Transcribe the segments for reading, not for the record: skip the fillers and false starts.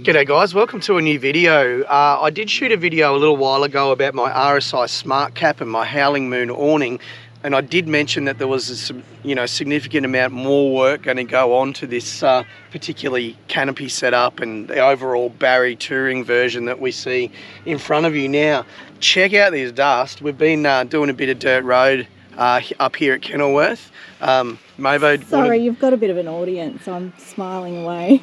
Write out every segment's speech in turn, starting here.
G'day guys, welcome to a new video. I did shoot a video a little while ago about my RSI SmartCap and my Howling Moon awning, and I did mention that there was a significant amount more work going to go on to this particularly canopy setup and the overall Barry touring version that we see in front of you now. Check out this dust. We've been doing a bit of dirt road up here at Kenilworth. Mavo, sorry, you've got a bit of an audience. I'm smiling away.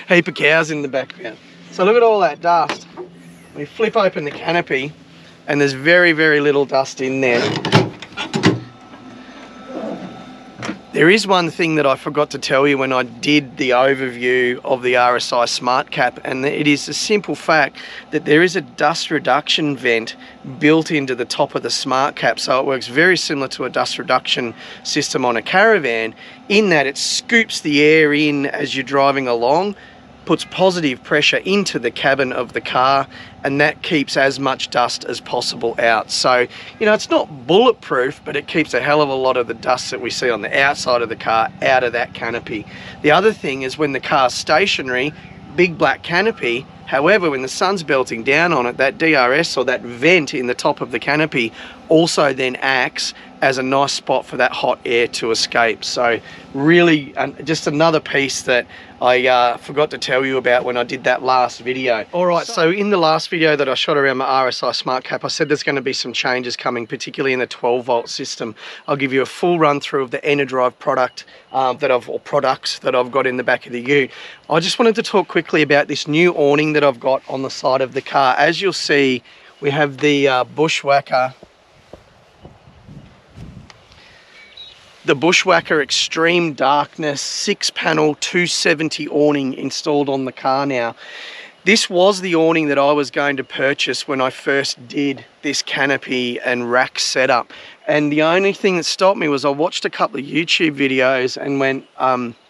Heap of cows in the background. So look at all that dust. We flip open the canopy and there's very, very little dust in there. There is one thing that I forgot to tell you when I did the overview of the RSI SmartCap, and it is a simple fact that there is a dust reduction vent built into the top of the SmartCap, so it works very similar to a dust reduction system on a caravan, in that it scoops the air in as you're driving along, puts positive pressure into the cabin of the car, and that keeps as much dust as possible out. So, it's not bulletproof, but it keeps a hell of a lot of the dust that we see on the outside of the car out of that canopy. The other thing is when the car's stationary, big black canopy, however, when the sun's belting down on it, that DRS or that vent in the top of the canopy also then acts as a nice spot for that hot air to escape. So really just another piece that I forgot to tell you about when I did that last video. All right, so in the last video that I shot around my RSI SmartCap, I said there's going to be some changes coming, particularly in the 12-volt system. I'll give you a full run through of the Enerdrive products that I've got in the back of the ute. I just wanted to talk quickly about this new awning that I've got on the side of the car. As you'll see, we have the BushWakka Extreme Darkness 6-panel 270 awning installed on the car now. This was the awning that I was going to purchase when I first did this canopy and rack setup. And the only thing that stopped me was I watched a couple of YouTube videos and went,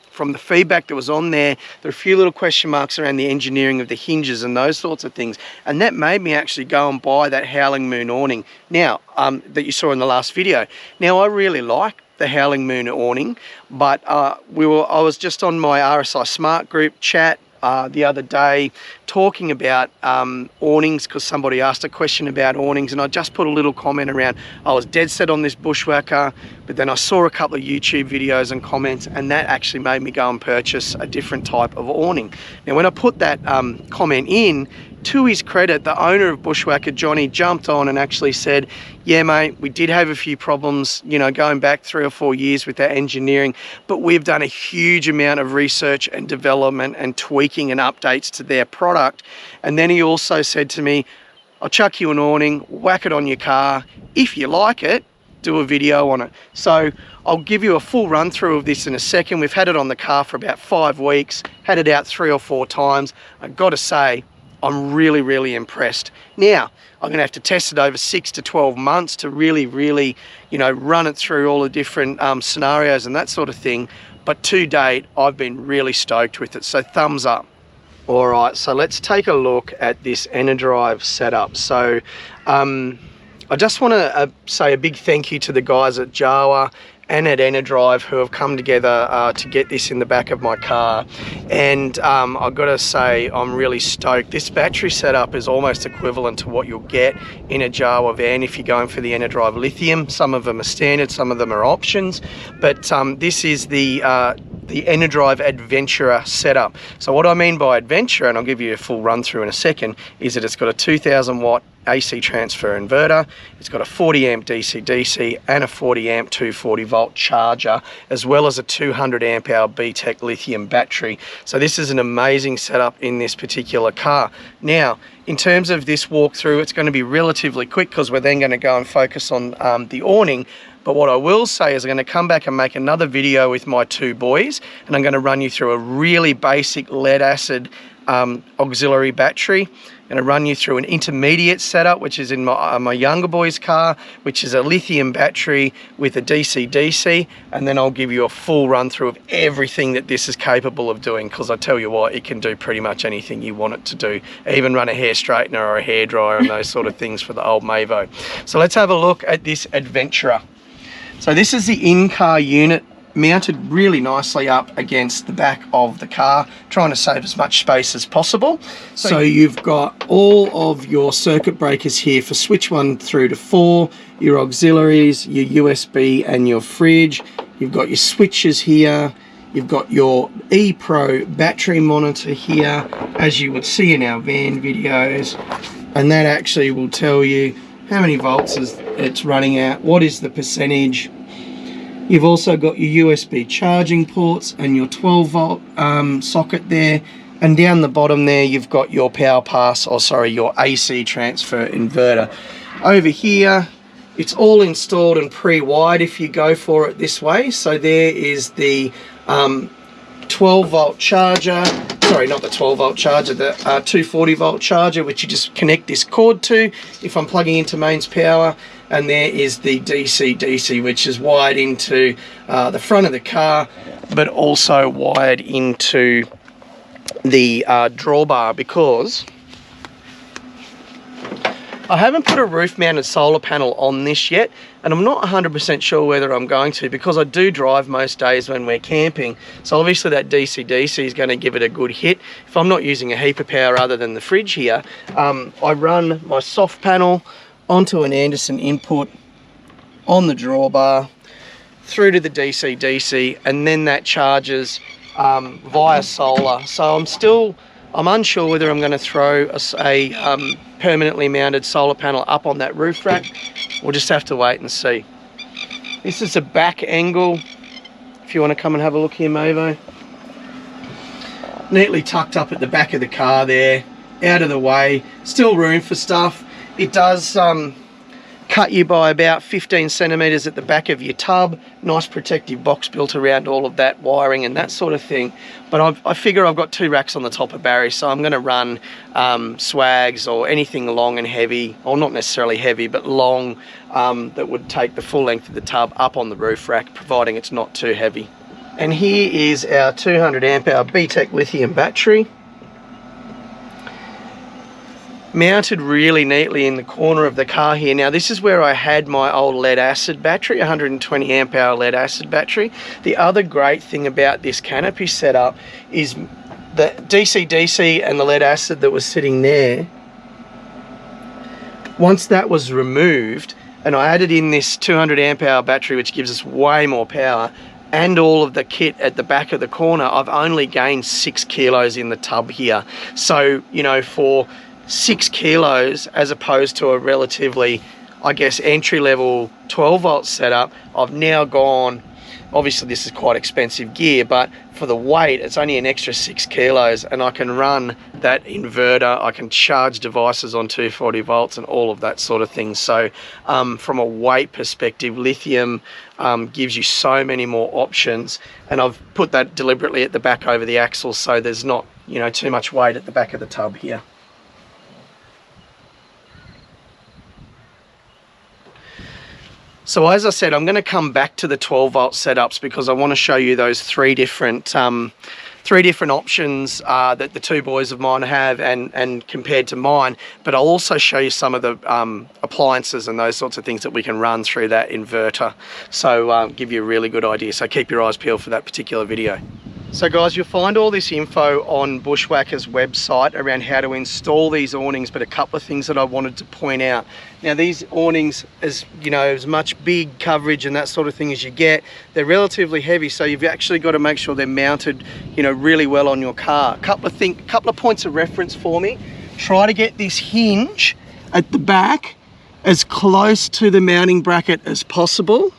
from the feedback that was on there are a few little question marks around the engineering of the hinges and those sorts of things. And that made me actually go and buy that Howling Moon awning now, that you saw in the last video. Now, I really like the Howling Moon awning, but I was just on my RSI Smart group chat the other day talking about awnings, because somebody asked a question about awnings, and I just put a little comment around I was dead set on this BushWakka, but then I saw a couple of YouTube videos and comments, and that actually made me go and purchase a different type of awning. Now when I put that comment in, to his credit, the owner of BushWakka, Johnny, jumped on and actually said, yeah mate, we did have a few problems, going back 3 or 4 years with that engineering, but we've done a huge amount of research and development and tweaking and updates to their product. And then he also said to me, I'll chuck you an awning, whack it on your car. If you like it, do a video on it. So I'll give you a full run through of this in a second. We've had it on the car for about 5 weeks, had it out 3 or 4 times. I've got to say, I'm really, really impressed. Now, I'm going to have to test it over 6 to 12 months to really, run it through all the different scenarios and that sort of thing. But to date, I've been really stoked with it. So thumbs up. All right, so let's take a look at this Enerdrive setup. So I just want to say a big thank you to the guys at Jawa and at Enerdrive who have come together to get this in the back of my car. And I've got to say, I'm really stoked. This battery setup is almost equivalent to what you'll get in a Jawa van if you're going for the Enerdrive Lithium. Some of them are standard, some of them are options, but this is the Enerdrive Adventurer setup. So what I mean by Adventurer, and I'll give you a full run through in a second, is that it's got a 2000 watt AC transfer inverter, it's got a 40 amp DCDC and a 40 amp 240 volt charger, as well as a 200 amp hour BTEC lithium battery. So this is an amazing setup in this particular car. Now, in terms of this walkthrough, it's going to be relatively quick because we're then going to go and focus on the awning. But what I will say is I'm going to come back and make another video with my 2 boys, and I'm going to run you through a really basic lead acid auxiliary battery. I'm going to run you through an intermediate setup, which is in my younger boy's car, which is a lithium battery with a DC-DC, and then I'll give you a full run through of everything that this is capable of doing, because I tell you what, it can do pretty much anything you want it to do, even run a hair straightener or a hairdryer and those sort of things for the old Mavo. So let's have a look at this Adventurer. So this is the in-car unit mounted really nicely up against the back of the car, trying to save as much space as possible. So you've got all of your circuit breakers here for switch 1 through to 4, your auxiliaries, your USB and your fridge. You've got your switches here. You've got your ePro battery monitor here, as you would see in our van videos. And that actually will tell you how many volts it's running at, what is the percentage. You've also got your USB charging ports and your 12 volt socket there. And down the bottom there, you've got your power pass, or sorry, your AC transfer inverter. Over here, it's all installed and pre-wired if you go for it this way. So there is the 12 volt charger, sorry, not the 12 volt charger, the 240 volt charger, which you just connect this cord to if I'm plugging into mains power. And there is the DCDC, which is wired into the front of the car, but also wired into the drawbar, because I haven't put a roof mounted solar panel on this yet, and I'm not 100% sure whether I'm going to, because I do drive most days when we're camping. So obviously that DC-DC is going to give it a good hit. If I'm not using a heap of power other than the fridge here, I run my soft panel onto an Anderson input on the drawbar through to the DC-DC, and then that charges via solar. So I'm unsure whether I'm going to throw a permanently mounted solar panel up on that roof rack. We'll just have to wait and see. This is a back angle, if you want to come and have a look here, Mavo. Neatly tucked up at the back of the car there, out of the way, still room for stuff. It does cut you by about 15 centimeters at the back of your tub. Nice protective box built around all of that wiring and that sort of thing. But I figure I've got 2 racks on the top of Barry, so I'm going to run swags or anything long and heavy, or not necessarily heavy, but long, that would take the full length of the tub up on the roof rack, providing it's not too heavy. And here is our 200 amp hour BTEC lithium battery, mounted really neatly in the corner of the car here. Now this is where I had my old lead acid battery, 120 amp hour lead acid battery. The other great thing about this Canopy setup is the DC-DC and the lead acid that was sitting there. Once that was removed and I added in this 200 amp hour battery, which gives us way more power, and all of the kit at the back of the corner, I've only gained 6 kilos in the tub here. So, you know, for 6 kilos as opposed to a relatively, I guess, entry-level 12 volt setup, I've now gone, obviously this is quite expensive gear, but for the weight it's only an extra 6 kilos, and I can run that inverter, I can charge devices on 240 volts and all of that sort of thing. So from a weight perspective, lithium gives you so many more options, and I've put that deliberately at the back over the axle so there's not, you know, too much weight at the back of the tub here. So as I said, I'm going to come back to the 12 volt setups because I want to show you those three different options that the 2 boys of mine have and compared to mine. But I'll also show you some of the appliances and those sorts of things that we can run through that inverter. So give you a really good idea. So keep your eyes peeled for that particular video. So guys, you'll find all this info on BushWakka's website around how to install these awnings, but a couple of things that I wanted to point out. Now these awnings, as you know, as much big coverage and that sort of thing as you get, they're relatively heavy, so you've actually got to make sure they're mounted, you know, really well on your car. A couple of points of reference for me. Try to get this hinge at the back as close to the mounting bracket as possible.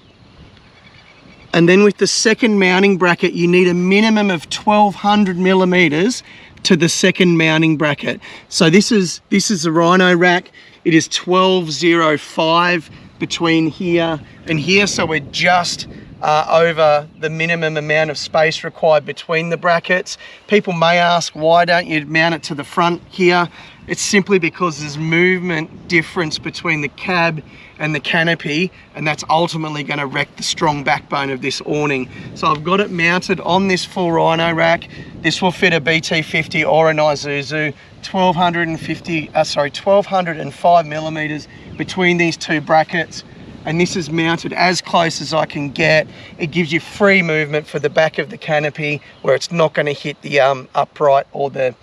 And then with the second mounting bracket, you need a minimum of 1200 millimeters to the second mounting bracket. So this is the Rhino rack. It is 1205 between here and here. So we're just over the minimum amount of space required between the brackets. People may ask, why don't you mount it to the front here? It's simply because there's movement difference between the cab and the canopy, and that's ultimately going to wreck the strong backbone of this awning. So I've got it mounted on this full Rhino rack. This will fit a BT50 or an Isuzu. 1205 millimeters between these 2 brackets. and this is mounted as close as I can get. It gives you free movement for the back of the canopy where it's not going to hit the upright or the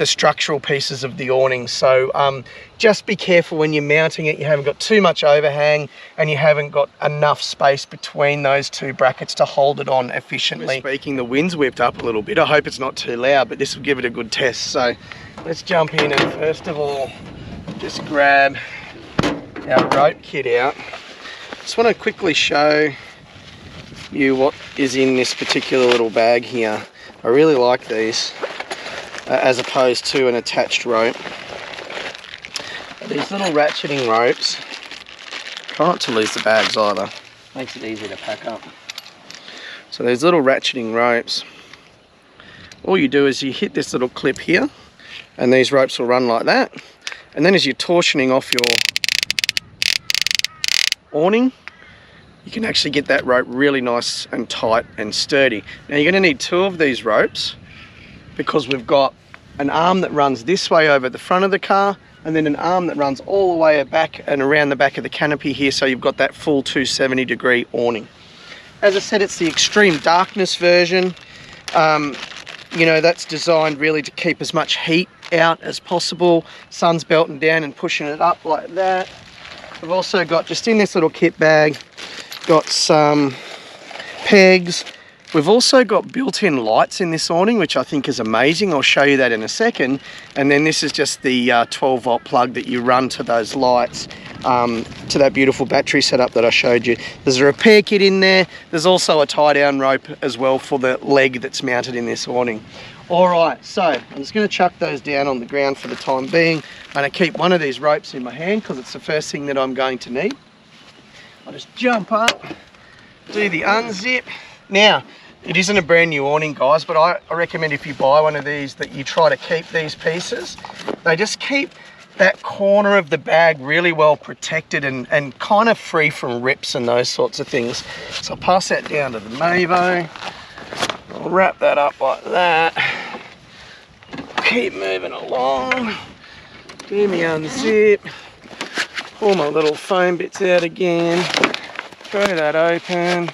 structural pieces of the awning. So just be careful when you're mounting it. You haven't got too much overhang and you haven't got enough space between those two brackets to hold it on efficiently. Speaking, the wind's whipped up a little bit. I hope it's not too loud, but this will give it a good test. So let's jump in and first of all just grab our rope kit out. Just want to quickly show you what is in this particular little bag here. I really like these as opposed to an attached rope. These little ratcheting ropes, try not to lose the bags either, makes it easy to pack up. So these little ratcheting ropes, all you do is you hit this little clip here and these ropes will run like that, and then as you're torsioning off your awning, you can actually get that rope really nice and tight and sturdy. Now you're going to need two of these ropes because we've got an arm that runs this way over the front of the car and then an arm that runs all the way back and around the back of the canopy here, so you've got that full 270-degree awning. As I said, it's the Extreme Darkness version. You know, that's designed really to keep as much heat out as possible. Sun's belting down and pushing it up like that. We've also got, just in this little kit bag, got some pegs. We've also got built-in lights in this awning, which I think is amazing. I'll show you that in a second. And then this is just the 12-volt plug that you run to those lights, to that beautiful battery setup that I showed you. There's a repair kit in there. There's also a tie-down rope as well for the leg that's mounted in this awning. All right, so I'm just going to chuck those down on the ground for the time being. I'm going to keep one of these ropes in my hand because it's the first thing that I'm going to need. I'll just jump up, do the unzip. Now, it isn't a brand new awning, guys, but I recommend if you buy one of these that you try to keep these pieces. They just keep that corner of the bag really well protected and kind of free from rips and those sorts of things. So I'll pass that down to the Mavo. I'll wrap that up like that. Keep moving along. Do me unzip. Pull my little foam bits out again. Throw that open.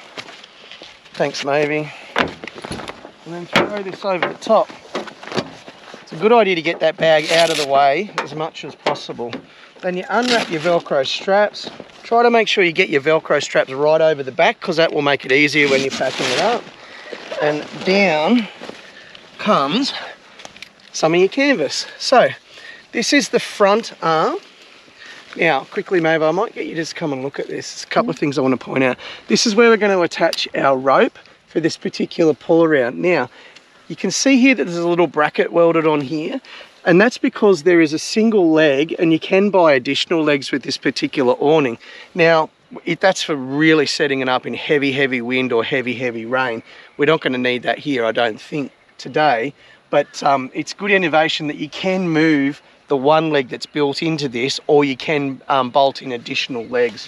Thanks, Mavie. And then throw this over the top. It's a good idea to get that bag out of the way as much as possible. Then you unwrap your Velcro straps. Try to make sure you get your Velcro straps right over the back because that will make it easier when you're packing it up. And down comes some of your canvas. So this is the front arm. Now, quickly, Mavo, I might get you to just come and look at this. There's a couple of things I want to point out. This is where we're going to attach our rope for this particular pull around. Now, you can see here that there's a little bracket welded on here, and that's because there is a single leg, and you can buy additional legs with this particular awning. Now, that's for really setting it up in heavy, heavy wind or heavy, heavy rain. We're not going to need that here, I don't think, today, but it's good innovation that you can move the one leg that's built into this, or you can bolt in additional legs.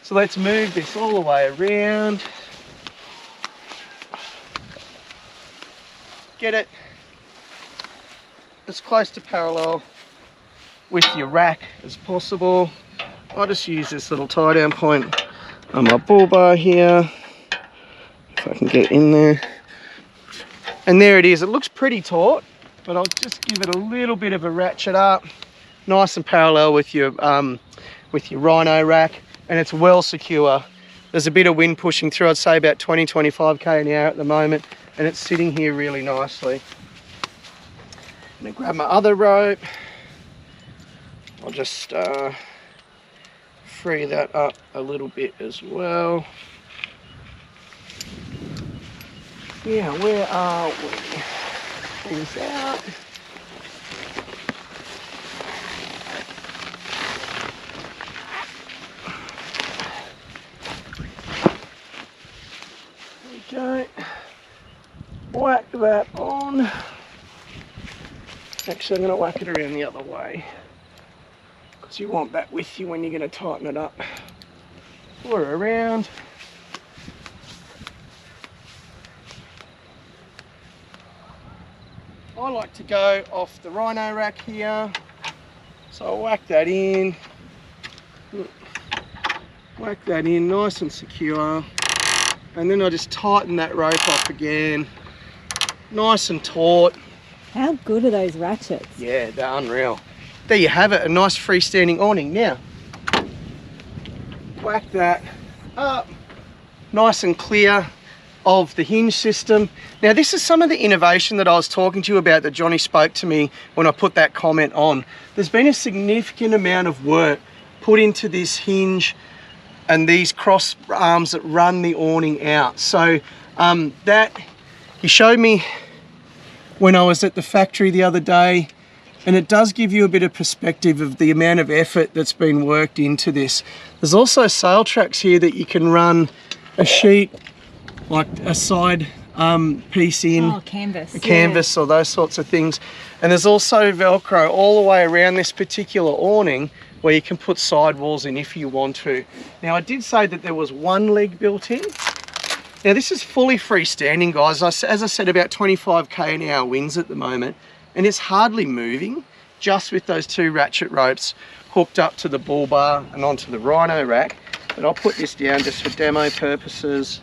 So let's move this all the way around. Get it as close to parallel with your rack as possible. I'll just use this little tie down point on my bull bar here, if I can get in there. And there it is. It looks pretty taut, but I'll just give it a little bit of a ratchet up, nice and parallel with your Rhino rack, and it's well secure. There's a bit of wind pushing through, I'd say about 20-25 an hour at the moment, and it's sitting here really nicely. I'm gonna grab my other rope. I'll just free that up a little bit as well. Yeah, where are we? Things out. There we go. Whack that on. Actually, I'm going to whack it around the other way because you want that with you when you're going to tighten it up. Or around. I like to go off the Rhino rack here, so I'll whack that in. Whack that in nice and secure. And then I just tighten that rope off again. Nice and taut. How good are those ratchets? Yeah, they're unreal. There you have it, a nice freestanding awning. Now, whack that up, nice and clear of the hinge system. Now, this is some of the innovation that I was talking to you about that Johnny spoke to me when I put that comment on. There's been a significant amount of work put into this hinge and these cross arms that run the awning out. So that he showed me when I was at the factory the other day, and it does give you a bit of perspective of the amount of effort that's been worked into this. There's also sail tracks here that you can run a sheet, like a side piece in. Oh, canvas. A canvas, or those sorts of things. And there's also Velcro all the way around this particular awning where you can put sidewalls in if you want to. Now, I did say that there was one leg built in. Now, this is fully freestanding, guys. As I said, about 25k an hour winds at the moment, and it's hardly moving, just with those two ratchet ropes hooked up to the bull bar and onto the rhino rack. But I'll put this down just for demo purposes.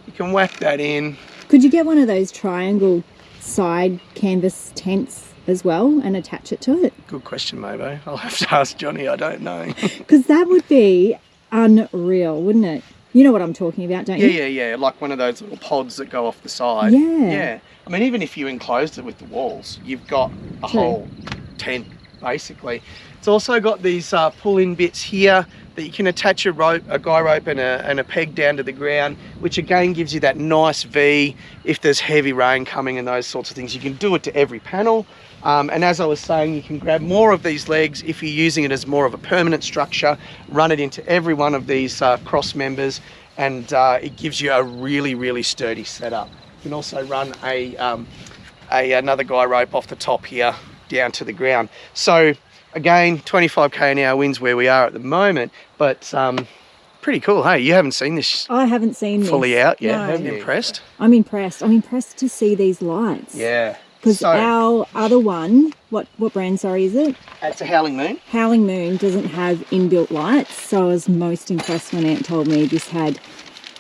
You can whack that in. Could you get one of those triangle side canvas tents as well and attach it to it? Good question, Mabo. I'll have to ask Johnny, I don't know. Because that would be unreal, wouldn't it? You know what I'm talking about, don't you? Yeah. Like one of those little pods that go off the side. Yeah. I mean, even if you enclosed it with the walls, you've got a whole tent, basically. It's also got these pull-in bits here that you can attach a rope, a guy rope and a peg down to the ground, which again gives you that nice V if there's heavy rain coming and those sorts of things. You can do it to every panel. And as I was saying, you can grab more of these legs if you're using it as more of a permanent structure, run it into every one of these cross members, and it gives you a really, really sturdy setup. You can also run another guy rope off the top here down to the ground. So again, 25k an hour winds where we are at the moment, but pretty cool. Hey, you haven't seen this? I haven't seen this fully out yet. No. Haven't you? Impressed? I'm impressed. I'm impressed to see these lights. Yeah. Because our other one, what brand, sorry, is it? It's a Howling Moon. Howling Moon doesn't have inbuilt lights, so I was most impressed when Ant told me this had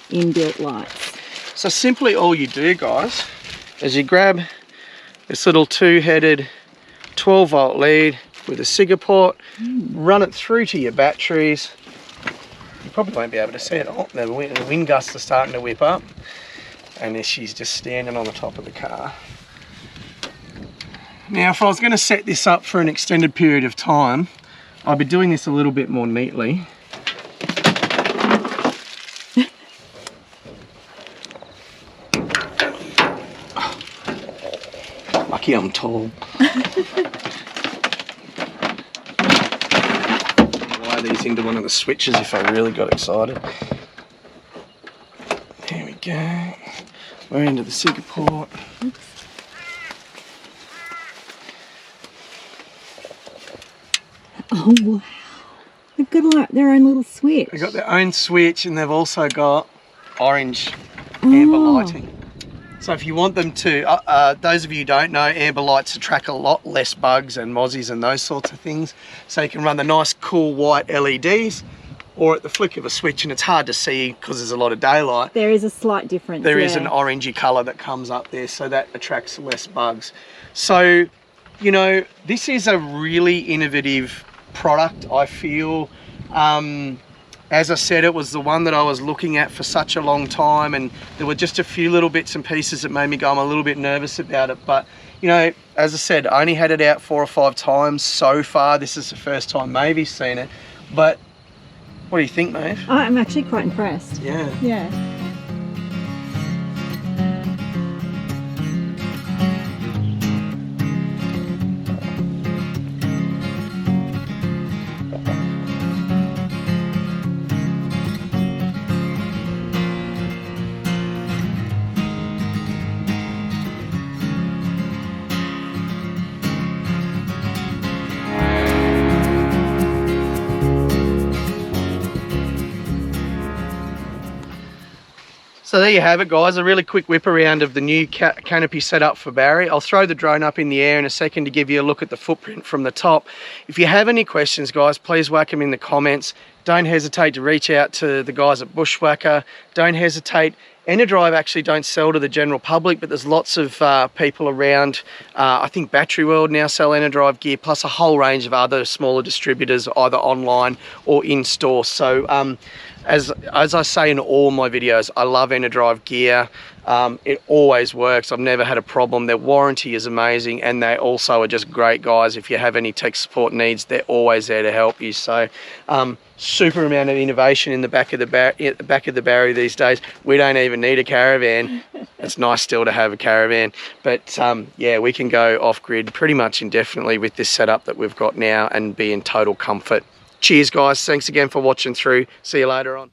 inbuilt lights. So simply all you do, guys, is you grab this little two-headed 12-volt lead with a Cigar port, run it through to your batteries. You probably won't be able to see it. Oh, the wind gusts are starting to whip up, and there she's just standing on the top of the car. Now, if I was going to set this up for an extended period of time, I'd be doing this a little bit more neatly. Lucky I'm tall. Wire these into one of the switches if I really got excited. There we go. We're into the Cigar port. Oh wow, they've got like their own little switch. They've got their own switch, and they've also got orange amber lighting. So if you want them to, those of you who don't know, amber lights attract a lot less bugs and mozzies and those sorts of things. So you can run the nice cool white LEDs, or at the flick of a switch, and it's hard to see because there's a lot of daylight. There is a slight difference. There is an orangey colour that comes up there, so that attracts less bugs. So, you know, this is a really innovative product, I feel. As I said, it was the one that I was looking at for such a long time, and there were just a few little bits and pieces that made me go, I'm a little bit nervous about it. But, you know, as I said, I only had it out 4 or 5 times so far. This is the first time Mavie's seen it. But what do you think, Maeve? I'm actually quite impressed. Yeah. Yeah. So there you have it, guys, a really quick whip around of the new canopy setup for Barry. I'll throw the drone up in the air in a second to give you a look at the footprint from the top. If you have any questions, guys, please whack them in the comments. Don't hesitate to reach out to the guys at BushWakka. Don't hesitate. Enerdrive actually don't sell to the general public, but there's lots of people around. I think Battery World now sell Enerdrive gear, plus a whole range of other smaller distributors, either online or in store. So as I say in all my videos, I love Enerdrive gear. It always works. I've never had a problem. Their warranty is amazing, and they also are just great guys. If you have any tech support needs, they're always there to help you. So super amount of innovation in the back of the Barry these days. We don't even need a caravan. It's nice still to have a caravan, but yeah, we can go off grid pretty much indefinitely with this setup that we've got now and be in total comfort. Cheers, guys. Thanks again for watching through. See you later on.